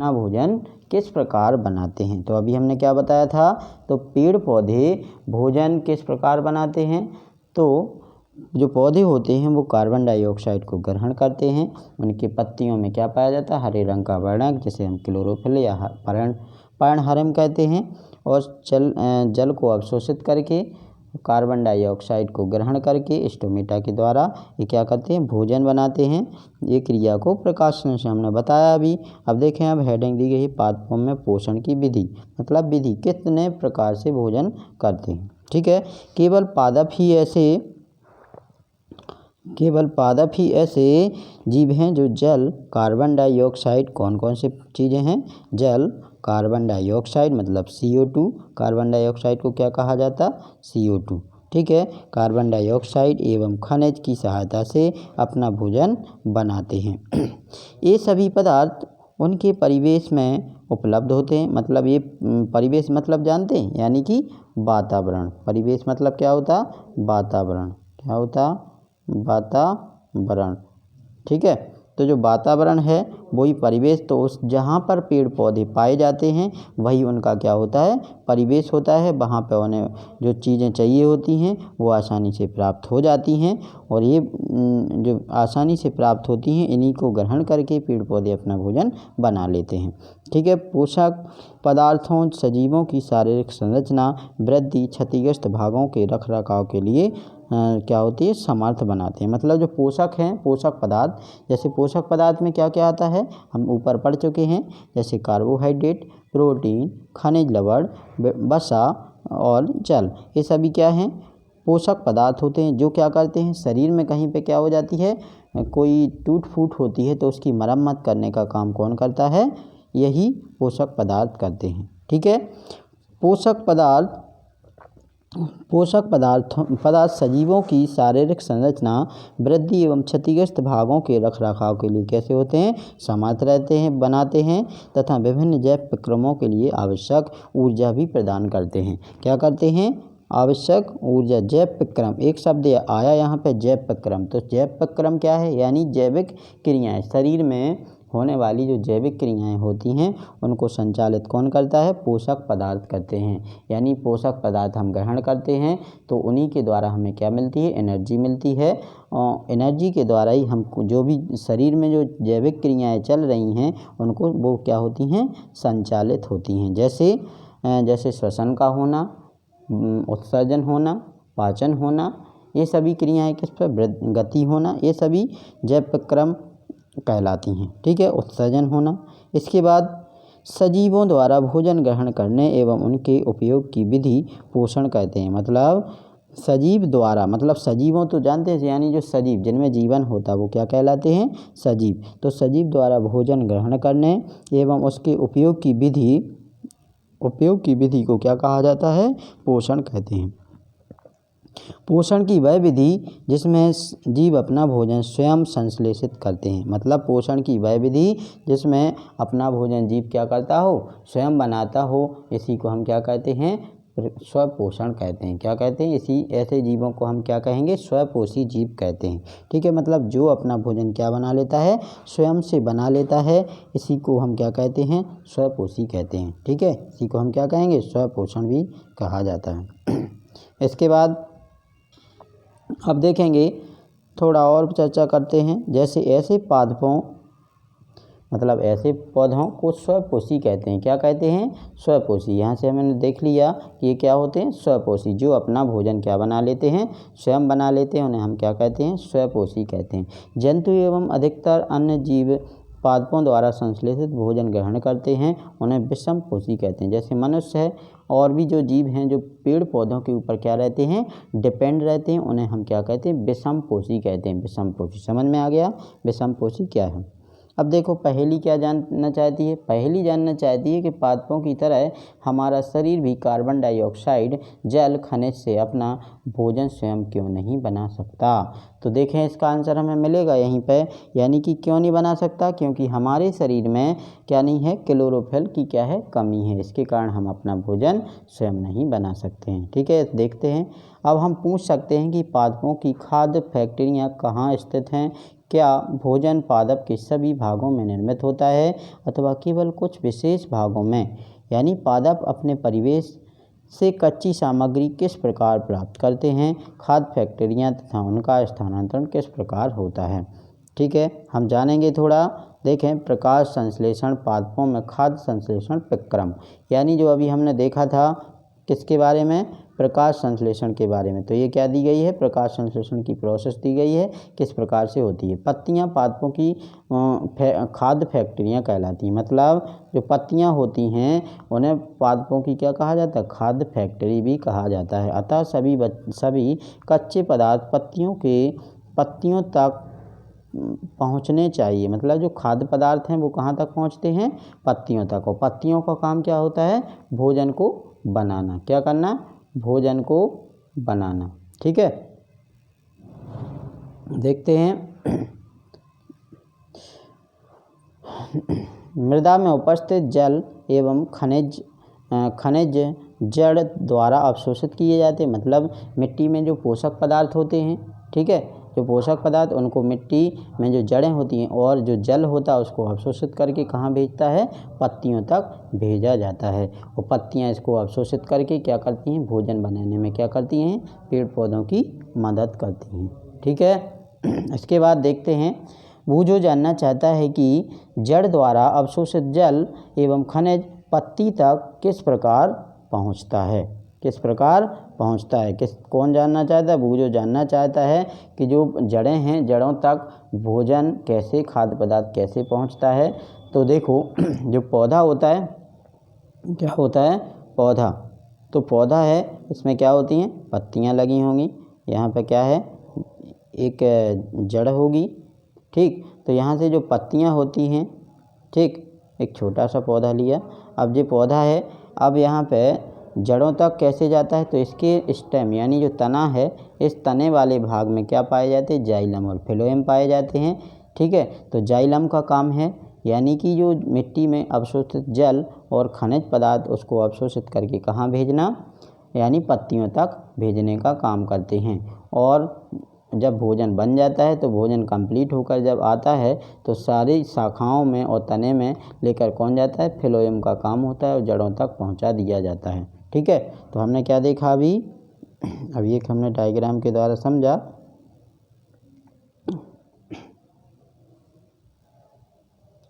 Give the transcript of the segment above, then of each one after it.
अपना भोजन किस प्रकार बनाते हैं। तो अभी हमने क्या बताया था, तो पेड़ पौधे भोजन किस प्रकार बनाते हैं। तो जो पौधे होते हैं वो कार्बन डाइऑक्साइड को ग्रहण करते हैं। उनकी पत्तियों में क्या पाया जाता है, हरे रंग का वर्णक जिसे हम क्लोरोफिल या पर्णहरिम कहते हैं। और जल को अवशोषित करके कार्बन डाइऑक्साइड को ग्रहण करके स्टोमेटा के द्वारा ये क्या करते हैं, भोजन बनाते हैं। ये क्रिया को प्रकाशन से हमने बताया अभी। अब देखें, अब हेडिंग दी गई है पाद फॉर्म में पोषण की विधि, मतलब विधि कितने प्रकार से भोजन करते हैं। ठीक है, केवल पादप ही ऐसे जीव हैं जो जल, कार्बन डाइऑक्साइड, कौन कौन से चीज़ें हैं, जल, कार्बन डाइऑक्साइड मतलब CO2, कार्बन डाइऑक्साइड को क्या कहा जाता, CO2। ठीक है, कार्बन डाइऑक्साइड एवं खनिज की सहायता से अपना भोजन बनाते हैं। ये सभी पदार्थ उनके परिवेश में उपलब्ध होते हैं। मतलब ये परिवेश मतलब जानते हैं, यानी कि वातावरण। परिवेश मतलब क्या होता, वातावरण। क्या होता, वातावरण। ठीक है, तो जो वातावरण है वही परिवेश, तो उस जहाँ पर पेड़ पौधे पाए जाते हैं वही उनका क्या होता है, परिवेश होता है। वहाँ पर उन्हें जो चीज़ें चाहिए होती हैं वो आसानी से प्राप्त हो जाती हैं, और ये जो आसानी से प्राप्त होती हैं इन्हीं को ग्रहण करके पेड़ पौधे अपना भोजन बना लेते हैं। ठीक है, पोषक पदार्थों सजीवों की शारीरिक संरचना, वृद्धि, क्षतिग्रस्त भागों के रखरखाव के लिए क्या होती है, समर्थ बनाते हैं। मतलब जो पोषक हैं, पोषक पदार्थ, जैसे पोषक पदार्थ में क्या क्या आता है हम ऊपर पढ़ चुके हैं, जैसे कार्बोहाइड्रेट, प्रोटीन, खनिज लवण, वसा और जल, ये सभी क्या हैं, पोषक पदार्थ होते हैं जो क्या करते हैं, शरीर में कहीं पे क्या हो जाती है, कोई टूट फूट होती है तो उसकी मरम्मत करने का काम कौन करता है, यही पोषक पदार्थ करते हैं। ठीक है, पोषक पदार्थ सजीवों की शारीरिक संरचना, वृद्धि एवं क्षतिग्रस्त भागों के रखरखाव के लिए कैसे होते हैं, समर्थ रहते हैं, बनाते हैं, तथा विभिन्न जैव प्रक्रमों के लिए आवश्यक ऊर्जा भी प्रदान करते हैं। क्या करते हैं, आवश्यक ऊर्जा, जैव प्रक्रम, एक शब्द आया यहाँ पे जैव प्रक्रम। तो जैव प्रक्रम क्या है, यानी जैविक क्रियाएं, शरीर में होने वाली जो जैविक क्रियाएं होती हैं उनको संचालित कौन करता है, पोषक पदार्थ करते हैं। यानी पोषक पदार्थ हम ग्रहण करते हैं तो उन्हीं के द्वारा हमें क्या मिलती है, एनर्जी मिलती है। और एनर्जी के द्वारा ही हम जो भी शरीर में जो जैविक क्रियाएं चल रही हैं उनको वो क्या होती हैं, संचालित होती हैं। जैसे श्वसन का होना, उत्सर्जन होना, पाचन होना, ये सभी क्रियाएं किस पर, गति होना, ये सभी जैव प्रक्रम कहलाती हैं। ठीक है, उत्सर्जन होना। इसके बाद सजीवों द्वारा भोजन ग्रहण करने एवं उनके उपयोग की विधि पोषण कहते हैं। मतलब सजीव द्वारा, मतलब सजीवों तो जानते हैं, यानी जो सजीव जिनमें जीवन होता है वो क्या कहलाते हैं, सजीव। तो सजीव द्वारा भोजन ग्रहण करने एवं उसके उपयोग की विधि को क्या कहा जाता है, पोषण कहते हैं। पोषण की वह विधि जिसमें जीव अपना भोजन स्वयं संश्लेषित करते हैं। मतलब पोषण की वह विधि जिसमें अपना भोजन जीव क्या करता हो, स्वयं बनाता हो, इसी को हम क्या कहते हैं, स्वपोषण कहते हैं। क्या कहते हैं, इसी ऐसे जीवों को हम क्या कहेंगे, स्वपोषी जीव कहते हैं। ठीक है, मतलब जो अपना भोजन क्या बना लेता है, स्वयं से बना लेता है, इसी को हम क्या कहते हैं, स्वपोषी कहते हैं। ठीक है, इसी को हम क्या कहेंगे, स्वपोषण भी कहा जाता है। इसके बाद अब देखेंगे, थोड़ा और चर्चा करते हैं। जैसे ऐसे पौधों को स्वपोषी कहते हैं। क्या कहते हैं, स्वपोषी। यहाँ से हमने देख लिया कि ये क्या होते हैं, स्वपोषी, जो अपना भोजन क्या बना लेते हैं, स्वयं बना लेते हैं, उन्हें हम क्या कहते हैं, स्वपोषी कहते हैं। जंतु एवं अधिकतर अन्य जीव पादपों द्वारा संश्लेषित भोजन ग्रहण करते हैं, उन्हें विषमपोषी कहते हैं। जैसे मनुष्य है और भी जो जीव हैं जो पेड़ पौधों के ऊपर क्या रहते हैं, डिपेंड रहते हैं, उन्हें हम क्या कहते हैं, विषमपोषी कहते हैं। विषमपोषी समझ में आ गया, विषमपोषी क्या है। अब देखो, पहेली क्या जानना चाहती है, पहेली जानना चाहती है कि पादपों की तरह हमारा शरीर भी कार्बन डाइऑक्साइड, जल, खनिज से अपना भोजन स्वयं क्यों नहीं बना सकता। तो देखें, इसका आंसर हमें मिलेगा यहीं पे, यानी कि क्यों नहीं बना सकता, क्योंकि हमारे शरीर में क्या नहीं है, क्लोरोफिल की क्या है, कमी है। इसके कारण हम अपना भोजन स्वयं नहीं बना सकते हैं। ठीक है, देखते हैं। अब हम पूछ सकते हैं कि पादपों की खाद्य फैक्ट्रियाँ कहाँ स्थित हैं। क्या भोजन पादप के सभी भागों में निर्मित होता है अथवा केवल कुछ विशेष भागों में। यानी पादप अपने परिवेश से कच्ची सामग्री किस प्रकार प्राप्त करते हैं, खाद्य फैक्ट्रियाँ तथा उनका स्थानांतरण किस प्रकार होता है। ठीक है, हम जानेंगे थोड़ा। देखें, प्रकाश संश्लेषण पादपों में खाद्य संश्लेषण प्रक्रम, यानी जो अभी हमने देखा था किसके बारे में, प्रकाश संश्लेषण के बारे में। तो ये क्या दी गई है, प्रकाश संश्लेषण की प्रोसेस दी गई है, किस प्रकार से होती है। पत्तियां पादपों की खाद्य फैक्ट्रियां कहलाती हैं। मतलब जो पत्तियां होती हैं उन्हें पादपों की क्या कहा जाता है, खाद्य फैक्ट्री भी कहा जाता है। अतः सभी कच्चे पदार्थ पत्तियों तक पहुंचने चाहिए। मतलब जो खाद्य पदार्थ हैं वो कहाँ तक पहुंचते हैं, पत्तियों तक। और पत्तियों का काम क्या होता है, भोजन को बनाना। क्या करना, भोजन को बनाना। ठीक है, देखते हैं। मृदा में उपस्थित जल एवं खनिज जड़ द्वारा अवशोषित किए जाते हैं। मतलब मिट्टी में जो पोषक पदार्थ होते हैं, ठीक है, जो पोषक पदार्थ उनको मिट्टी में जो जड़ें होती हैं और जो जल होता है उसको अवशोषित करके कहाँ भेजता है, पत्तियों तक भेजा जाता है। और पत्तियाँ इसको अवशोषित करके क्या करती हैं, भोजन बनाने में क्या करती हैं, पेड़ पौधों की मदद करती हैं। ठीक है, इसके बाद देखते हैं। बूझो जानना चाहता है कि जड़ द्वारा अवशोषित जल एवं खनिज पत्ती तक किस प्रकार पहुँचता है, किस प्रकार पहुँचता है। कौन जानना चाहता है, बूझो जानना चाहता है कि जो जड़ें हैं, जड़ों तक भोजन कैसे, खाद्य पदार्थ कैसे पहुँचता है। तो देखो, जो पौधा होता है, क्या होता है, पौधा। तो पौधा है, इसमें क्या होती हैं, पत्तियाँ लगी होंगी। यहाँ पे क्या है, एक जड़ होगी। ठीक, तो यहाँ से जो पत्तियाँ होती हैं, ठीक, एक छोटा सा पौधा लिया। अब ये पौधा है, अब यहाँ पे जड़ों तक कैसे जाता है, तो इसके स्टेम यानी जो तना है, इस तने वाले भाग में क्या पाए जाते हैं, जाइलम और फ्लोएम पाए जाते हैं। ठीक है, तो जाइलम का काम है यानी कि जो मिट्टी में अवशोषित जल और खनिज पदार्थ उसको अवशोषित करके कहाँ भेजना, यानी पत्तियों तक भेजने का काम करते हैं। और जब भोजन बन जाता है तो भोजन कंप्लीट होकर जब आता है तो सारी शाखाओं में और तने में लेकर कौन जाता है, फ्लोएम का काम होता है और जड़ों तक पहुंचा दिया जाता है। ठीक है, तो हमने क्या देखा अभी एक हमने डायग्राम के द्वारा समझा।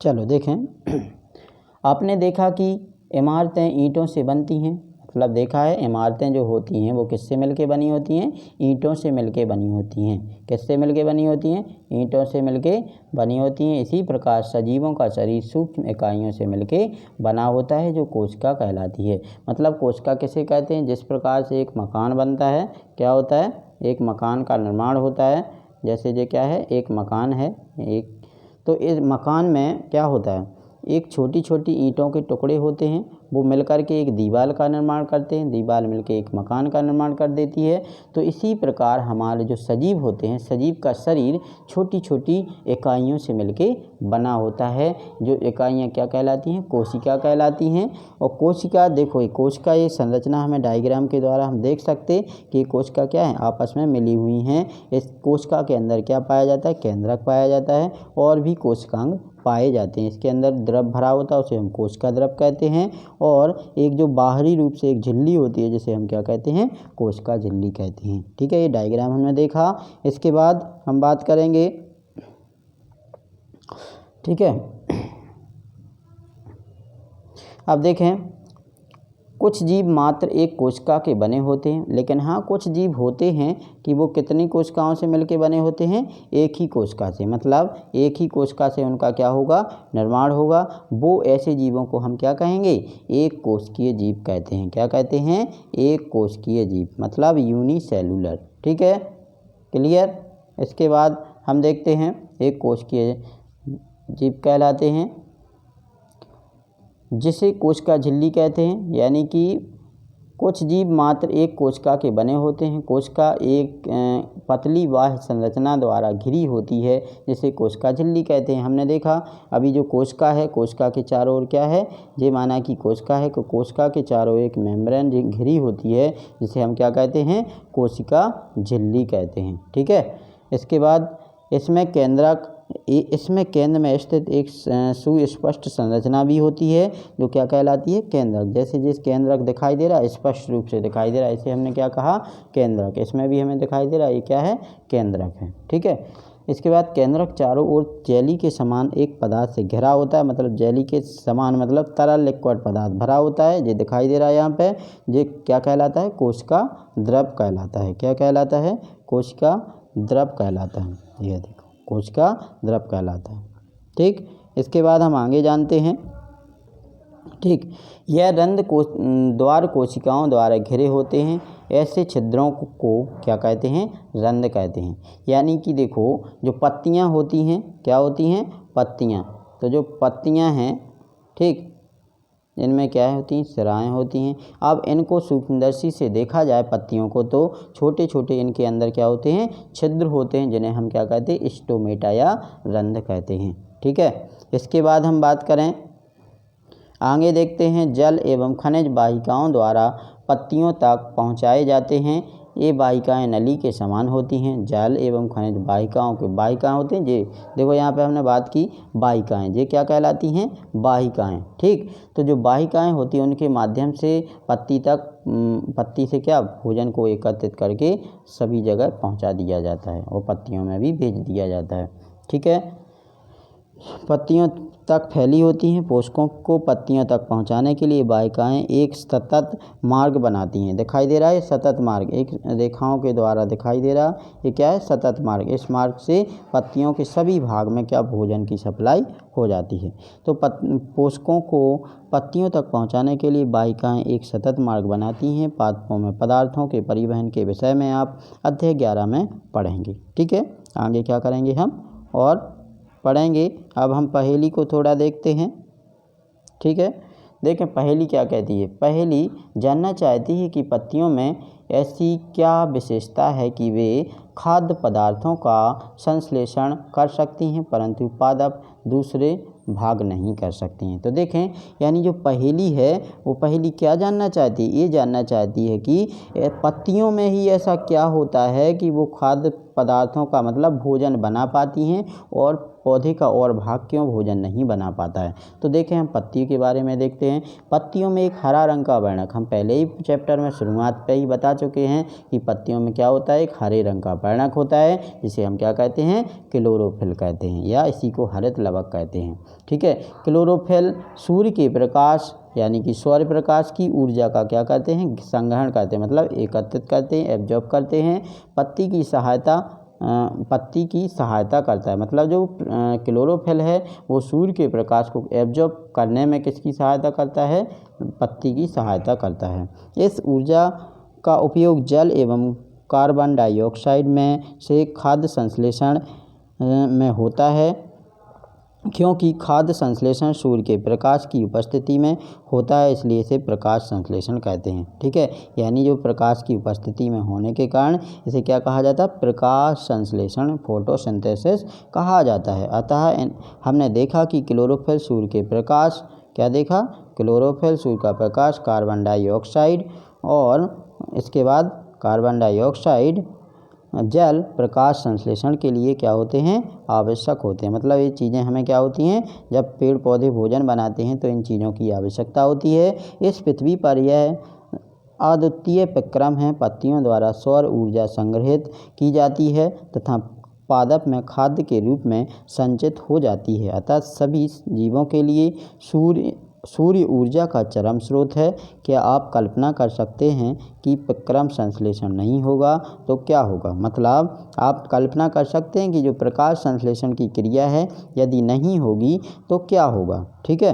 चलो देखें, आपने देखा कि इमारतें ईंटों से बनती हैं। मतलब देखा है, इमारतें जो होती हैं वो किससे मिलके बनी होती हैं, ईंटों से मिलके बनी होती हैं। किससे मिलके बनी होती हैं, ईंटों से मिलके बनी होती हैं। इसी प्रकार सजीवों का शरीर सूक्ष्म इकाइयों से मिलके बना होता है जो कोशिका कहलाती है। मतलब कोशिका किसे कहते हैं, जिस प्रकार से एक मकान बनता है, क्या होता है, एक मकान का निर्माण होता है। जैसे ये क्या है, एक मकान है, एक, तो इस मकान में क्या होता है, एक छोटी छोटी ईंटों के टुकड़े होते हैं, वो मिलकर के एक दीवार का निर्माण करते हैं, दीवार मिलके एक मकान का निर्माण कर देती है। तो इसी प्रकार हमारे जो सजीव होते हैं, सजीव का शरीर छोटी छोटी इकाइयों से मिलके बना होता है। जो इकाइयाँ क्या कहलाती हैं, कोशिका कहलाती हैं। और कोशिका, देखो ये कोशिका, ये संरचना हमें डायग्राम के द्वारा हम देख सकते कि कोशिका क्या है, आपस में मिली हुई हैं। इस कोशिका के अंदर क्या पाया जाता है, केंद्रक पाया जाता है और भी कोशिकांग पाए जाते हैं। इसके अंदर द्रव भरा होता है, उसे हम कोशिका द्रव कहते हैं। और एक जो बाहरी रूप से एक झिल्ली होती है, जिसे हम क्या कहते हैं, कोशिका झिल्ली कहते हैं। ठीक है, ये डायग्राम हमने देखा। इसके बाद हम बात करेंगे, ठीक है, अब देखें, कुछ जीव मात्र एक कोशिका के बने होते हैं, लेकिन हाँ कुछ जीव होते हैं कि वो कितनी कोशिकाओं से मिलके बने होते हैं, एक ही कोशिका से। मतलब एक ही कोशिका से उनका क्या होगा, निर्माण होगा। वो ऐसे जीवों को हम क्या कहेंगे, एक कोशिकीय जीव कहते हैं। क्या कहते हैं, एक कोशिकीय जीव, मतलब यूनिसेलुलर। ठीक है, क्लियर। इसके बाद हम देखते हैं, एक कोशिकीय जीव कहलाते हैं जिसे कोशिका झिल्ली कहते हैं। यानी कि कुछ जीव मात्र एक कोशिका के बने होते हैं। कोशिका एक पतली बाह्य संरचना द्वारा घिरी होती है, जिसे कोशिका झिल्ली कहते हैं। हमने देखा अभी जो कोशिका है, कोशिका के चारों ओर क्या है, ये माना कि कोशिका है, तो कोशिका के चारों एक मेम्ब्रेन घिरी होती है, जिसे हम क्या कहते हैं, कोशिका झिल्ली कहते हैं। ठीक है। इसके बाद इसमें केंद्र में स्थित एक सुस्पष्ट संरचना भी होती है, जो क्या कहलाती है, केंद्रक। जैसे जिस केंद्रक दिखाई दे रहा है, स्पष्ट रूप से दिखाई दे रहा है, इसे हमने क्या कहा, केंद्रक। इसमें भी हमें दिखाई दे रहा है, ये क्या है, केंद्रक है। ठीक है। इसके बाद केंद्रक चारों ओर जेली के समान एक पदार्थ से घिरा होता है, मतलब जेली के समान मतलब तरल लिक्विड पदार्थ भरा होता है, ये दिखाई दे रहा है यहाँ पे। ये क्या कहलाता है, कोशिका द्रव कहलाता है। क्या कहलाता है, कोशिका द्रव कहलाता है। यह देखो, कोशिका द्रव कहलाता है। ठीक। इसके बाद हम आगे जानते हैं। ठीक। यह रंध्र द्वार कोशिकाओं द्वारा घिरे होते हैं। ऐसे छिद्रों को क्या कहते हैं, रंध्र कहते हैं। यानी कि देखो, जो पत्तियां होती हैं, क्या होती हैं, पत्तियां। तो जो पत्तियां हैं, ठीक, इनमें क्या होती हैं, सिराएँ होती हैं। अब इनको सूक्ष्मदर्शी से देखा जाए पत्तियों को, तो छोटे छोटे इनके अंदर क्या होते हैं, छिद्र होते हैं, जिन्हें हम क्या कहते हैं, स्टोमेटा या रंध्र कहते हैं। ठीक है। इसके बाद हम बात करें, आगे देखते हैं, जल एवं खनिज वाहिकाओं द्वारा पत्तियों तक पहुँचाए जाते हैं। ये वाहिकाएँ नली के समान होती हैं। जल एवं खनिज वाहिकाओं के वाहिकाएँ होते हैं, ये देखो यहाँ पे हमने बात की वाहिकाएँ, ये क्या कहलाती हैं, वाहिकाएँ। ठीक। तो जो वाहिकाएँ होती हैं, उनके माध्यम से पत्ती से क्या, भोजन को एकत्रित करके सभी जगह पहुँचा दिया जाता है और पत्तियों में भी भेज दिया जाता है। ठीक है। पत्तियों तक फैली होती हैं। पोषकों को पत्तियों तक पहुंचाने के लिए वाहिकाएँ एक सतत मार्ग बनाती हैं। दिखाई दे रहा है, सतत मार्ग एक रेखाओं के द्वारा दिखाई दे रहा, ये क्या है, सतत मार्ग। इस मार्ग से पत्तियों के सभी भाग में क्या, भोजन की सप्लाई हो जाती है। तो पोषकों को पत्तियों तक पहुंचाने के लिए वाहिकाएँ एक सतत मार्ग बनाती हैं। पादपों में पदार्थों के परिवहन के विषय में आप अध्याय 11 में पढ़ेंगे। ठीक है। आगे क्या करेंगे हम और पढ़ेंगे। अब हम पहेली को थोड़ा देखते हैं। ठीक है। देखें पहेली क्या कहती है। पहेली जानना चाहती है कि पत्तियों में ऐसी क्या विशेषता है कि वे खाद्य पदार्थों का संश्लेषण कर सकती हैं, परंतु पादप दूसरे भाग नहीं कर सकती हैं। तो देखें, यानी जो पहेली है, वो पहेली क्या जानना चाहती है, ये जानना चाहती है कि पत्तियों में ही ऐसा क्या होता है कि वो खाद्य पदार्थों का मतलब भोजन बना पाती हैं और पौधे का और भाग क्यों भोजन नहीं बना पाता है। तो देखें, हम पत्ती के बारे में देखते हैं। पत्तियों में एक हरा रंग का वर्णक, हम पहले ही चैप्टर में शुरुआत पे ही बता चुके हैं कि पत्तियों में क्या होता है, एक हरे रंग का वर्णक होता है, जिसे हम क्या कहते हैं, क्लोरोफिल कहते हैं, या इसी को हरित लवक कहते हैं। ठीक है। क्लोरोफिल सूर्य के प्रकाश यानी कि सौर प्रकाश की ऊर्जा का क्या करते हैं, संग्रहण करते हैं, मतलब एकत्रित करते हैं, एब्जॉर्ब करते हैं। पत्ती की सहायता करता है, मतलब जो क्लोरोफिल है वो सूर्य के प्रकाश को एब्जॉर्ब करने में किसकी सहायता करता है, पत्ती की सहायता करता है। इस ऊर्जा का उपयोग जल एवं कार्बन डाइऑक्साइड में से खाद्य संश्लेषण में होता है, क्योंकि खाद्य संश्लेषण सूर्य के प्रकाश की उपस्थिति में होता है, इसलिए इसे प्रकाश संश्लेषण कहते हैं। ठीक है। यानी जो प्रकाश की उपस्थिति में होने के कारण इसे क्या कहा जाता है, प्रकाश संश्लेषण, फोटोसिंथेसिस कहा जाता है। अतः हमने देखा कि क्लोरोफिल सूर्य के प्रकाश, क्या देखा, क्लोरोफिल सूर्य का प्रकाश, कार्बन डाइऑक्साइड और इसके बाद कार्बन डाइऑक्साइड, जल प्रकाश संश्लेषण के लिए क्या होते हैं, आवश्यक होते हैं। मतलब ये चीज़ें हमें क्या होती हैं, जब पेड़ पौधे भोजन बनाते हैं तो इन चीज़ों की आवश्यकता होती है। इस पृथ्वी पर यह अद्वितीय विक्रम है, पत्तियों द्वारा सौर ऊर्जा संग्रहित की जाती है तथा पादप में खाद्य के रूप में संचित हो जाती है। अतः सभी जीवों के लिए सूर्य ऊर्जा का चरम स्रोत है। क्या आप कल्पना कर सकते हैं कि विक्रम संश्लेषण नहीं होगा तो क्या होगा, मतलब आप कल्पना कर सकते हैं कि जो प्रकाश संश्लेषण की क्रिया है यदि नहीं होगी तो क्या होगा। ठीक है।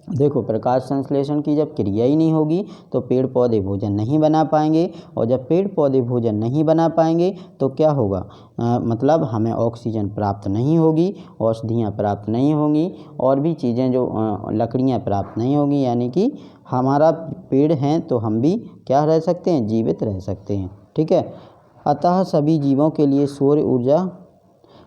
देखो, प्रकाश संश्लेषण की जब क्रिया ही नहीं होगी तो पेड़ पौधे भोजन नहीं बना पाएंगे, और जब पेड़ पौधे भोजन नहीं बना पाएंगे तो क्या होगा, मतलब हमें ऑक्सीजन प्राप्त नहीं होगी, औषधियाँ प्राप्त नहीं होंगी, और भी चीज़ें जो लकड़ियाँ प्राप्त नहीं होंगी, यानी कि हमारा पेड़ हैं तो हम भी क्या रह सकते हैं, जीवित रह सकते हैं। ठीक है। अतः सभी जीवों के लिए सौर ऊर्जा,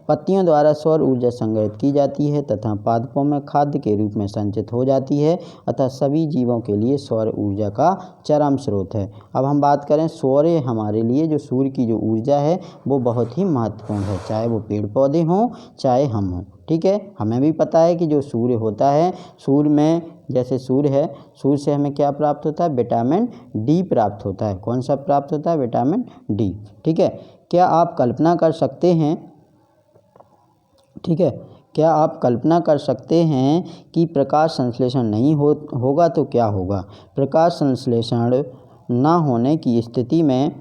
पत्तियों द्वारा सौर ऊर्जा संग्रहित की जाती है तथा पादपों में खाद्य के रूप में संचित हो जाती है। अतः सभी जीवों के लिए सौर ऊर्जा का चरम स्रोत है। अब हम बात करें सौर्य, हमारे लिए जो सूर्य की जो ऊर्जा है वो बहुत ही महत्वपूर्ण है, चाहे वो पेड़ पौधे हों चाहे हम हों। ठीक है। हमें भी पता है कि जो सूर्य होता है, सूर्य में जैसे सूर्य है, सूर्य से हमें क्या प्राप्त होता है, विटामिन डी प्राप्त होता है। कौन सा प्राप्त होता है, विटामिन डी। ठीक है। क्या आप कल्पना कर सकते हैं, ठीक है, क्या आप कल्पना कर सकते हैं कि प्रकाश संश्लेषण नहीं होगा तो क्या होगा। प्रकाश संश्लेषण ना होने की स्थिति में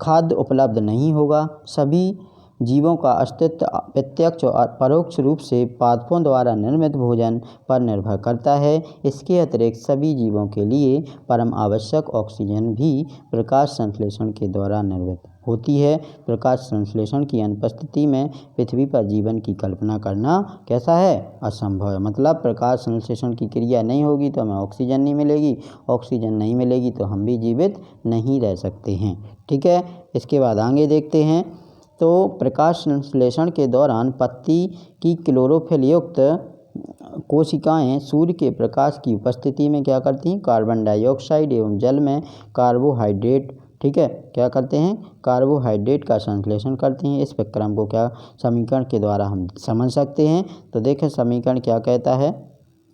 खाद्य उपलब्ध नहीं होगा। सभी जीवों का अस्तित्व प्रत्यक्ष और परोक्ष रूप से पादपों द्वारा निर्मित भोजन पर निर्भर करता है। इसके अतिरिक्त सभी जीवों के लिए परम आवश्यक ऑक्सीजन भी प्रकाश संश्लेषण के द्वारा निर्मित होती है। प्रकाश संश्लेषण की अनुपस्थिति में पृथ्वी पर जीवन की कल्पना करना कैसा है, असंभव है। मतलब प्रकाश संश्लेषण की क्रिया नहीं होगी तो हमें ऑक्सीजन नहीं मिलेगी, ऑक्सीजन नहीं मिलेगी तो हम भी जीवित नहीं रह सकते हैं। ठीक है। इसके बाद आगे देखते हैं। तो प्रकाश संश्लेषण के दौरान पत्ती की क्लोरोफिल युक्त कोशिकाएं सूर्य के प्रकाश की उपस्थिति में क्या करती हैं, कार्बन डाइऑक्साइड एवं जल में कार्बोहाइड्रेट, ठीक है, क्या करते हैं, कार्बोहाइड्रेट का संश्लेषण करती हैं। इस प्रक्रम को क्या समीकरण के द्वारा हम समझ सकते हैं। तो देखें समीकरण क्या कहता है।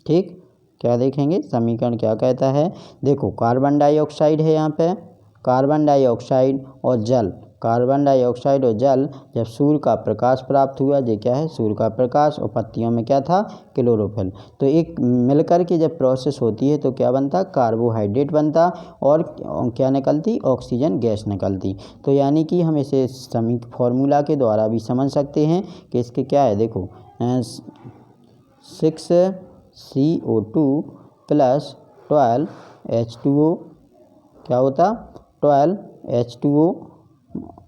ठीक, क्या देखेंगे समीकरण क्या कहता है। देखो, कार्बन डाइऑक्साइड है यहाँ पे, कार्बन डाइऑक्साइड और जल, कार्बन डाइऑक्साइड और जल जब सूर्य का प्रकाश प्राप्त हुआ, ये क्या है, सूर्य का प्रकाश, और पत्तियों में क्या था, क्लोरोफिल। तो एक मिलकर के जब प्रोसेस होती है तो क्या बनता, कार्बोहाइड्रेट बनता, और क्या निकलती, ऑक्सीजन गैस निकलती। तो यानी कि हम इसे फॉर्मूला के द्वारा भी समझ सकते हैं कि इसके क्या है। देखो 6CO2 प्लस 12H2O क्या होता, 12H2O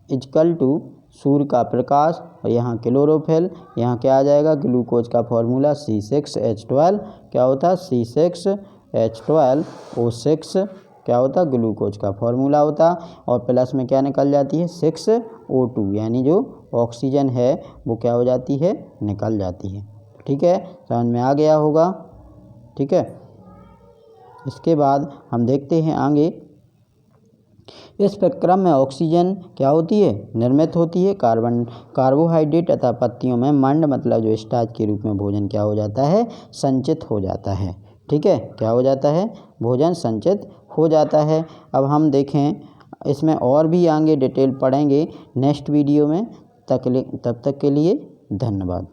इजकल टू सूर्य का प्रकाश, और यहाँ क्लोरोफिल, यहाँ क्या आ जाएगा, ग्लूकोज का फॉर्मूला C6H12 क्या होता, C6H12O6 क्या होता, ग्लूकोज का फॉर्मूला होता, और प्लस में क्या निकल जाती है 6O2, यानी जो ऑक्सीजन है वो क्या हो जाती है, निकल जाती है। ठीक है, समझ में आ गया होगा। ठीक है। इसके बाद हम देखते हैं आगे। इस प्रक्रम में ऑक्सीजन क्या होती है, निर्मित होती है। कार्बोहाइड्रेट तथा पत्तियों में मंड, मतलब जो स्टार्च के रूप में भोजन क्या हो जाता है, संचित हो जाता है। ठीक है, क्या हो जाता है, भोजन संचित हो जाता है। अब हम देखें इसमें और भी आगे डिटेल पढ़ेंगे नेक्स्ट वीडियो में। तब तक के लिए धन्यवाद।